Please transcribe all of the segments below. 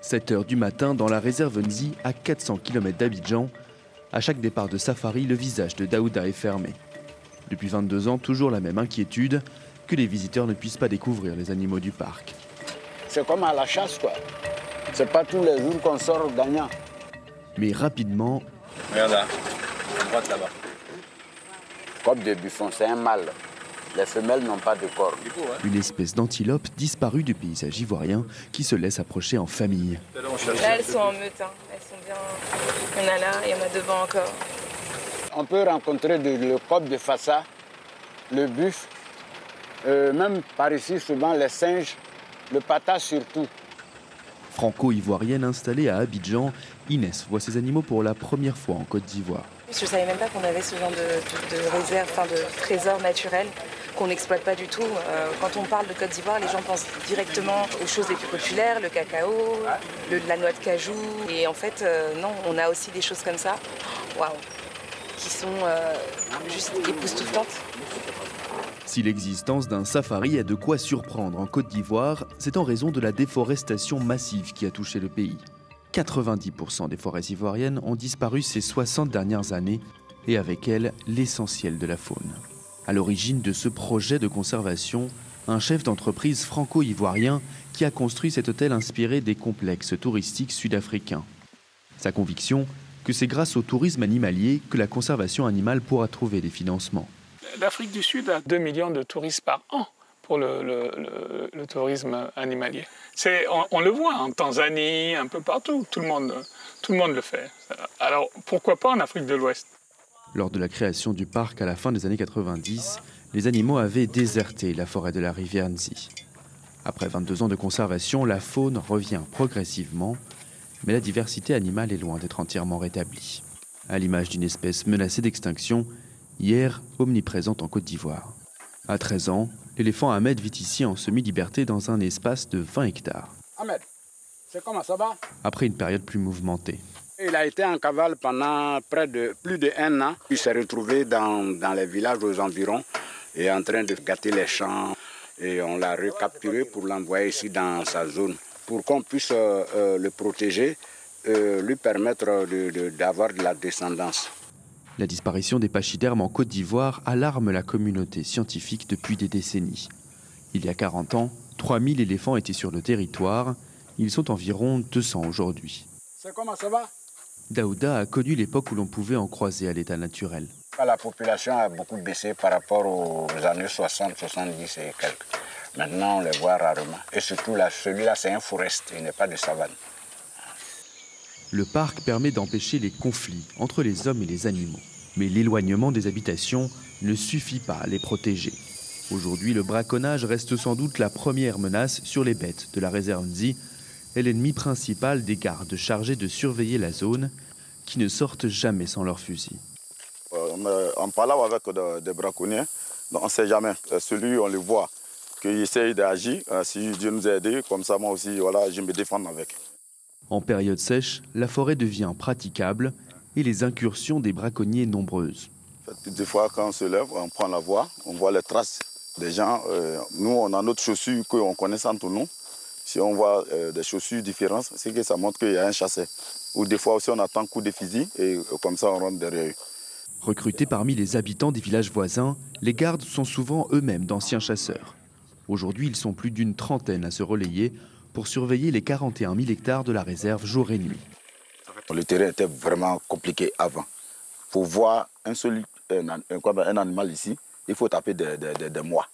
7 h du matin, dans la réserve Nzi, à 400 km d'Abidjan. À chaque départ de safari, le visage de Daouda est fermé. Depuis 22 ans, toujours la même inquiétude, que les visiteurs ne puissent pas découvrir les animaux du parc. C'est comme à la chasse, quoi. C'est pas tous les jours qu'on sort gagnant. Mais rapidement... Regarde là, à droite là-bas. Coq de buffon, c'est un mâle. Les femelles n'ont pas de corps. Une espèce d'antilope disparue du paysage ivoirien qui se laisse approcher en famille. Là, elles sont en meute. Hein. Elles sont bien... Il y en a là, il y en a devant encore. On peut rencontrer le coq de Fassa, le buffle, même par ici, souvent les singes, le pata surtout. Franco-ivoirienne installée à Abidjan, Inès voit ces animaux pour la première fois en Côte d'Ivoire. Je ne savais même pas qu'on avait ce genre de réserve, de trésor naturel qu'on n'exploite pas du tout. Quand on parle de Côte d'Ivoire, les gens pensent directement aux choses les plus populaires, le cacao, la noix de cajou. Et en fait, non, on a aussi des choses comme ça, waouh, qui sont juste époustouflantes. Si l'existence d'un safari a de quoi surprendre en Côte d'Ivoire, c'est en raison de la déforestation massive qui a touché le pays. 90% des forêts ivoiriennes ont disparu ces 60 dernières années et avec elles l'essentiel de la faune. À l'origine de ce projet de conservation, un chef d'entreprise franco-ivoirien qui a construit cet hôtel inspiré des complexes touristiques sud-africains. Sa conviction que c'est grâce au tourisme animalier que la conservation animale pourra trouver des financements. L'Afrique du Sud a 2 millions de touristes par an pour le tourisme animalier. On le voit en Tanzanie, un peu partout, tout le monde le fait. Alors pourquoi pas en Afrique de l'Ouest? Lors de la création du parc à la fin des années 90, les animaux avaient déserté la forêt de la rivière Nzi. Après 22 ans de conservation, la faune revient progressivement, mais la diversité animale est loin d'être entièrement rétablie. À l'image d'une espèce menacée d'extinction, hier omniprésente en Côte d'Ivoire. À 13 ans, l'éléphant Ahmed vit ici en semi-liberté dans un espace de 20 hectares. Ahmed, c'est comment ça va? Après une période plus mouvementée. Il a été en cavale pendant plus de 1 an. Il s'est retrouvé dans les villages aux environs et en train de gâter les champs. Et on l'a recapturé pour l'envoyer ici dans sa zone. Pour qu'on puisse le protéger, lui permettre d'avoir de la descendance. La disparition des pachydermes en Côte d'Ivoire alarme la communauté scientifique depuis des décennies. Il y a 40 ans, 3000 éléphants étaient sur le territoire. Ils sont environ 200 aujourd'hui. C'est comment ça va? Daouda a connu l'époque où l'on pouvait en croiser à l'état naturel. La population a beaucoup baissé par rapport aux années 60, 70 et quelques. Maintenant, on les voit rarement. Et surtout, celui-là, c'est un forest, il n'est pas de savane. Le parc permet d'empêcher les conflits entre les hommes et les animaux. Mais l'éloignement des habitations ne suffit pas à les protéger. Aujourd'hui, le braconnage reste sans doute la première menace sur les bêtes de la réserve Nzi et l'ennemi principal des gardes chargés de surveiller la zone, qui ne sortent jamais sans leur fusil. En parlant avec des braconniers, on ne sait jamais. Celui, on le voit, qu'il essaye d'agir. Si Dieu nous a aidés, comme ça, moi aussi, voilà, je me défends avec. En période sèche, la forêt devient praticable et les incursions des braconniers nombreuses. Des fois, quand on se lève, on prend la voie, on voit les traces des gens. Nous, on a notre chaussure qu'on connaît entre nous. Si on voit des chaussures différentes, c'est que ça montre qu'il y a un chasseur. Ou des fois aussi, on attend un coup de fusil et comme ça, on rentre derrière eux. Recrutés parmi les habitants des villages voisins, les gardes sont souvent eux-mêmes d'anciens chasseurs. Aujourd'hui, ils sont plus d'une trentaine à se relayer pour surveiller les 41 000 hectares de la réserve jour et nuit. Le terrain était vraiment compliqué avant. Pour voir un animal ici, il faut taper des mois.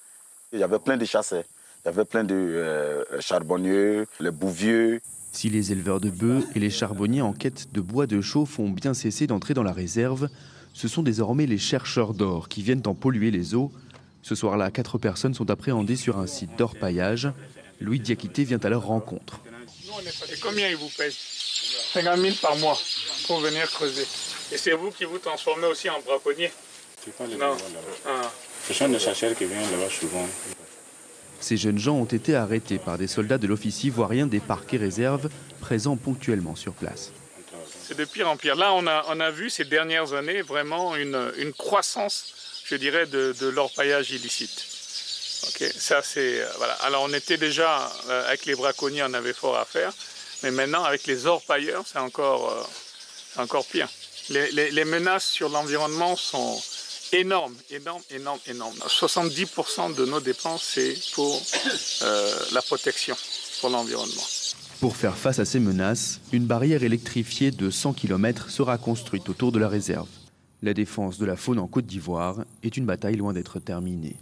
Il y avait plein de chasseurs, il y avait plein de charbonniers, les bouviers. Si les éleveurs de bœufs et les charbonniers en quête de bois de chauffe ont bien cessé d'entrer dans la réserve, ce sont désormais les chercheurs d'or qui viennent en polluer les eaux. Ce soir-là, 4 personnes sont appréhendées sur un site d'orpaillage. Louis Diakité vient à leur rencontre. Et combien ils vous payent? 50 000 par mois pour venir creuser. Et c'est vous qui vous transformez aussi en braconnier? C'est pas les là-bas. Ce sont des chercheurs qui viennent là-bas souvent. Ces jeunes gens ont été arrêtés par des soldats de l'Office ivoirien des parcs et réserves, présents ponctuellement sur place. C'est de pire en pire. Là, on a vu ces dernières années vraiment une croissance, je dirais, de l'orpaillage illicite. Okay, ça c'est voilà. Alors on était déjà avec les braconniers, on avait fort à faire, Mais maintenant, avec les orpailleurs, c'est encore pire. Les menaces sur l'environnement sont énormes. 70% de nos dépenses, c'est pour la protection, pour l'environnement. Pour faire face à ces menaces, une barrière électrifiée de 100 km sera construite autour de la réserve. La défense de la faune en Côte d'Ivoire est une bataille loin d'être terminée.